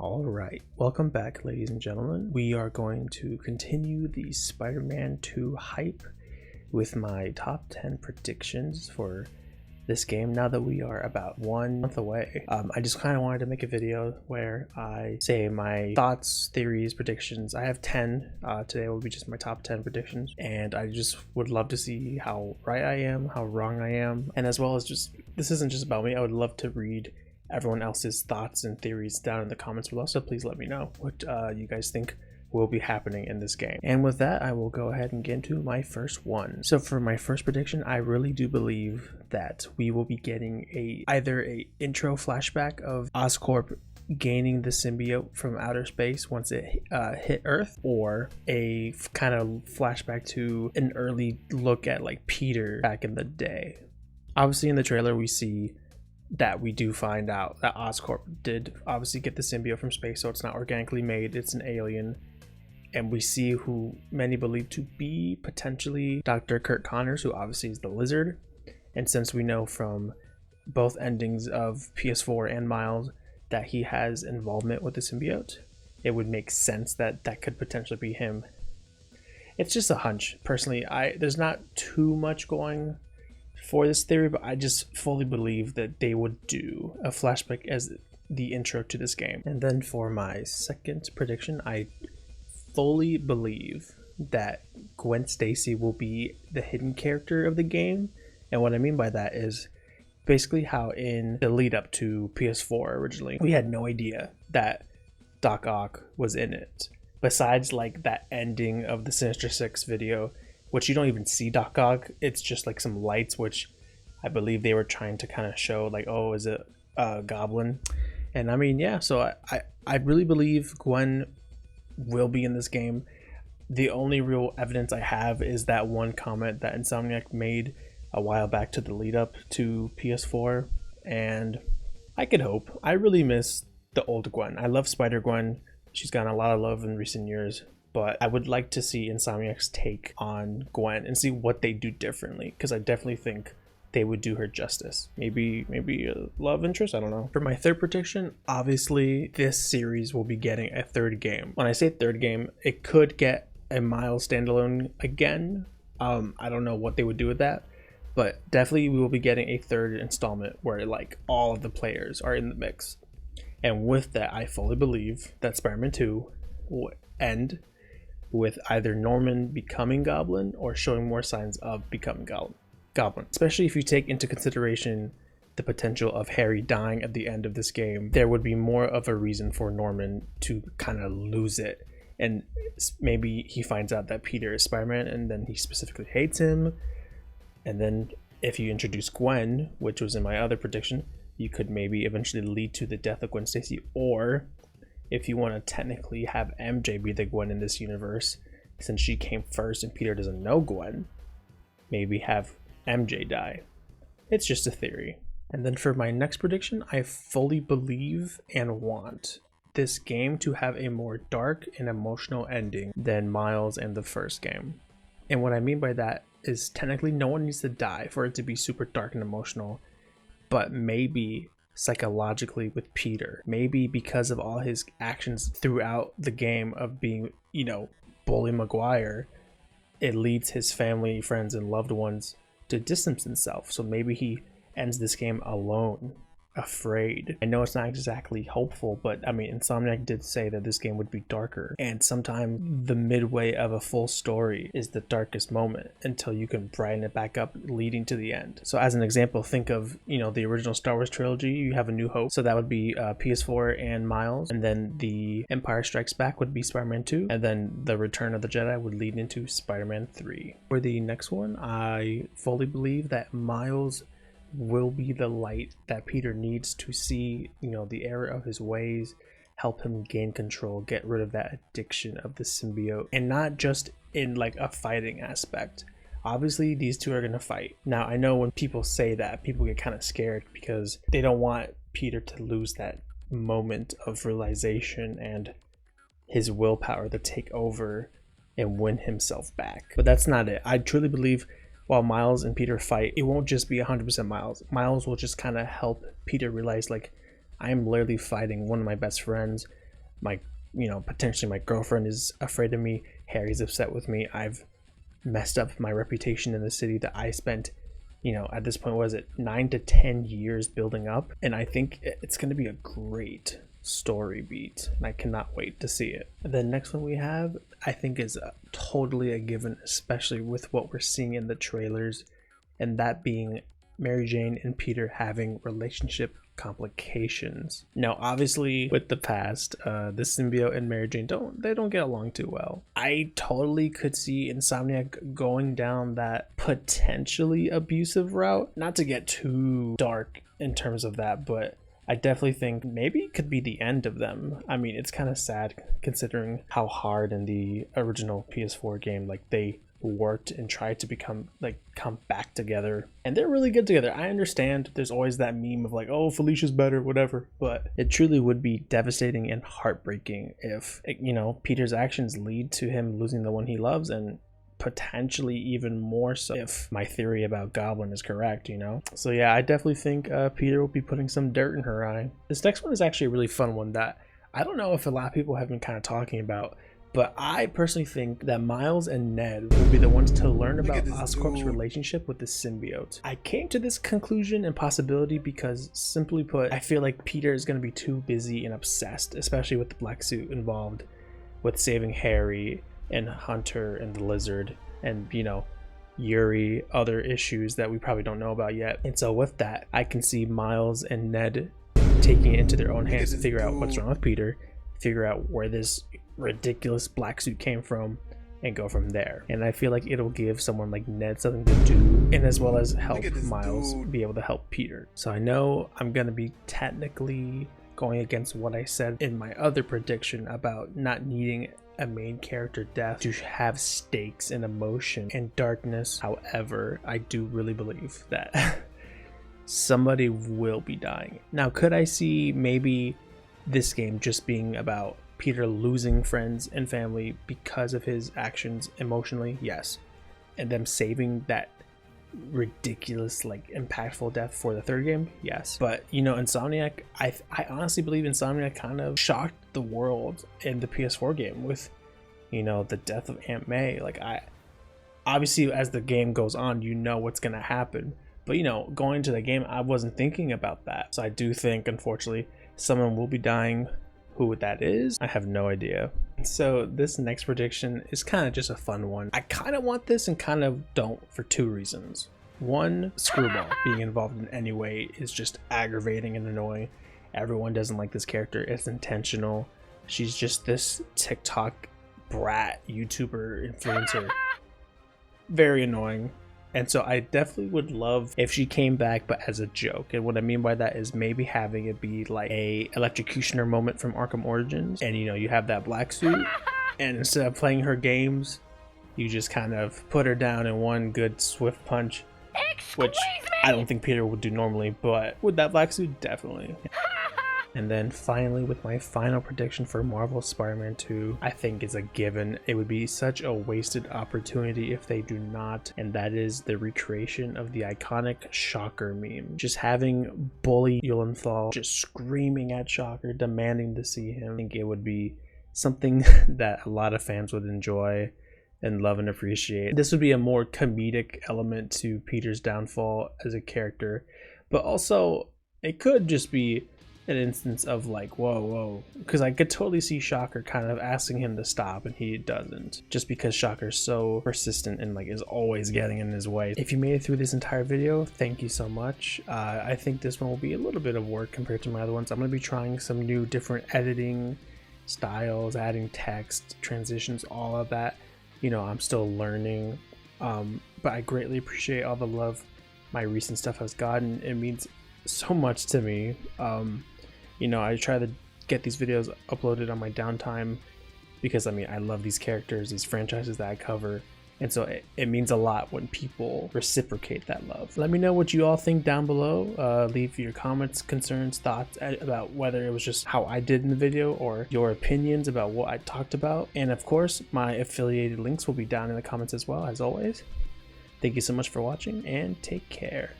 All right, welcome back, ladies and gentlemen. We are going to continue the Spider-Man 2 hype with my top 10 predictions for this game now that we are about 1 month away. I just kind of wanted to make a video where I say my thoughts, theories, predictions. I have 10. Today will be just my top 10 predictions, and I just would love to see how right I am, how wrong I am, and as well as just, this isn't just about me. I would love to read everyone else's thoughts and theories down in the comments below, so please let me know what you guys think will be happening in this game. And with that, I will go ahead and get into my first one. So for my first prediction, I really do believe that we will be getting either a intro flashback of Oscorp gaining the symbiote from outer space once it hit Earth, or a kind of flashback to an early look at like Peter back in the day. Obviously in the trailer we see that we do find out that Oscorp did obviously get the symbiote from space, so it's not organically made, it's an alien. And we see who many believe to be potentially Dr. Kurt Connors, who obviously is the Lizard. And since we know from both endings of PS4 and Miles that he has involvement with the symbiote, it would make sense that that could potentially be him. It's just a hunch. Personally, there's not too much going for this theory, but I just fully believe that they would do a flashback as the intro to this game. And then for my second prediction, I fully believe that Gwen Stacy will be the hidden character of the game. And what I mean by that is basically how in the lead up to PS4 originally, we had no idea that Doc Ock was in it. Besides like that ending of the Sinister Six video, which you don't even see Doc Ock, it's just like some lights, which I believe they were trying to kind of show like, oh, is it Goblin? And I mean, yeah, so I really believe Gwen will be in this game. The only real evidence I have is that one comment that Insomniac made a while back to the lead up to PS4, and I could hope. I really miss the old Gwen. I love Spider-Gwen. She's gotten a lot of love in recent years, but I would like to see Insomniac's take on Gwen and see what they do differently, because I definitely think they would do her justice. Maybe a love interest, I don't know. For my third prediction, obviously this series will be getting a third game. When I say third game, it could get a Miles standalone again. I don't know what they would do with that, but definitely we will be getting a third installment where like all of the players are in the mix. And with that, I fully believe that Spider-Man 2 will end with either Norman becoming Goblin or showing more signs of becoming Goblin. Especially if you take into consideration the potential of Harry dying at the end of this game, there would be more of a reason for Norman to kind of lose it. And maybe he finds out that Peter is Spider-Man and then he specifically hates him. And then if you introduce Gwen, which was in my other prediction, you could maybe eventually lead to the death of Gwen Stacy. Or if you want to technically have MJ be the Gwen in this universe, since she came first and Peter doesn't know Gwen, maybe have MJ die. It's just a theory. And then for my next prediction, I fully believe and want this game to have a more dark and emotional ending than Miles and the first game. And what I mean by that is technically no one needs to die for it to be super dark and emotional, but maybe psychologically with Peter, maybe because of all his actions throughout the game of being, you know, Bully Maguire, it leads his family, friends, and loved ones to distance himself. So maybe he ends this game alone, afraid. I know it's not exactly hopeful, but I mean, Insomniac did say that this game would be darker, and sometimes the midway of a full story is the darkest moment until you can brighten it back up, leading to the end. So as an example, think of, you know, the original Star Wars trilogy. You have A New Hope, so that would be PS4 and Miles, and then the Empire Strikes Back would be Spider-Man 2, and then the Return of the Jedi would lead into Spider-Man 3. For the next one, I fully believe that Miles will be the light that Peter needs to see, you know, the error of his ways, help him gain control, get rid of that addiction of the symbiote, and not just in like a fighting aspect. Obviously these two are going to fight. Now I know when people say that, people get kind of scared because they don't want Peter to lose that moment of realization and his willpower to take over and win himself back. But that's not it. I truly believe while Miles and Peter fight, it won't just be 100% Miles. Miles will just kind of help Peter realize, like, I'm literally fighting one of my best friends. my, potentially my girlfriend is afraid of me, Harry's upset with me, I've messed up my reputation in the city that I spent, at this point, was it 9 to 10 years building up? And I think it's going to be a great story beat, and I cannot wait to see it. The next one we have, I think, is totally a given, especially with what we're seeing in the trailers, and that being Mary Jane and Peter having relationship complications. Now, obviously, with the past, the symbiote and Mary Jane don't get along too well. I totally could see Insomniac going down that potentially abusive route. Not to get too dark in terms of that, but I definitely think maybe it could be the end of them. I mean, it's kind of sad considering how hard in the original PS4 game, like, they worked and tried to come back together, and they're really good together. I understand there's always that meme of like, oh, Felicia's better, whatever, but it truly would be devastating and heartbreaking if, Peter's actions lead to him losing the one he loves, and potentially even more so if my theory about Goblin is correct, So yeah, I definitely think Peter will be putting some dirt in her eye. This next one is actually a really fun one that I don't know if a lot of people have been kind of talking about, but I personally think that Miles and Ned will be the ones to learn about Oscorp's relationship with the symbiote. I came to this conclusion and possibility because, simply put, I feel like Peter is going to be too busy and obsessed, especially with the black suit involved, with saving Harry and Hunter and the lizard and, Yuri, other issues that we probably don't know about yet. And so with that, I can see Miles and Ned taking it into their own hands to figure out what's wrong with Peter, figure out where this ridiculous black suit came from, and go from there. And I feel like it'll give someone like Ned something to do, and as well as help Miles be able to help Peter. So I know I'm gonna be technically going against what I said in my other prediction about not needing a main character death to have stakes and emotion and darkness. However, I do really believe that somebody will be dying. Now, could I see maybe this game just being about Peter losing friends and family because of his actions emotionally? Yes. And them saving that ridiculous, impactful death for the third game? Yes. But, Insomniac, I honestly believe Insomniac kind of shocked the world in the PS4 game with, the death of Aunt May. Obviously, as the game goes on, what's going to happen. But, going into the game, I wasn't thinking about that. So I do think, unfortunately, someone will be dying. Who that is, I have no idea. So this next prediction is kind of just a fun one. I kind of want this and kind of don't, for two reasons. One, Screwball being involved in any way is just aggravating and annoying. Everyone doesn't like this character. It's intentional. She's just this TikTok brat YouTuber influencer. Very annoying. And so I definitely would love if she came back, but as a joke. And what I mean by that is maybe having it be like a electrocutioner moment from Arkham Origins. And you have that black suit, and instead of playing her games, you just kind of put her down in one good swift punch. Which I don't think Peter would do normally, but with that black suit, definitely. And then finally, with my final prediction for Marvel Spider-Man 2, I think is a given. It would be such a wasted opportunity if they do not, and that is the recreation of the iconic Shocker meme. Just having Bully Eulenthal just screaming at Shocker, demanding to see him. I think it would be something that a lot of fans would enjoy and love and appreciate. This would be a more comedic element to Peter's downfall as a character, but also it could just be an instance of whoa, because I could totally see Shocker kind of asking him to stop, and he doesn't, just because Shocker's so persistent and is always getting in his way. If you made it through this entire video, thank you so much. I think this one will be a little bit of work compared to my other ones. I'm going to be trying some new different editing styles, adding text, transitions, all of that. I'm still learning, but I greatly appreciate all the love my recent stuff has gotten. It means so much to me. I try to get these videos uploaded on my downtime because I love these characters, these franchises that I cover, and so it means a lot when people reciprocate that love. Let me know what you all think down below. Leave your comments, concerns, thoughts about whether it was just how I did in the video or your opinions about what I talked about. And of course, my affiliated links will be down in the comments as well, as always. Thank you so much for watching, and take care.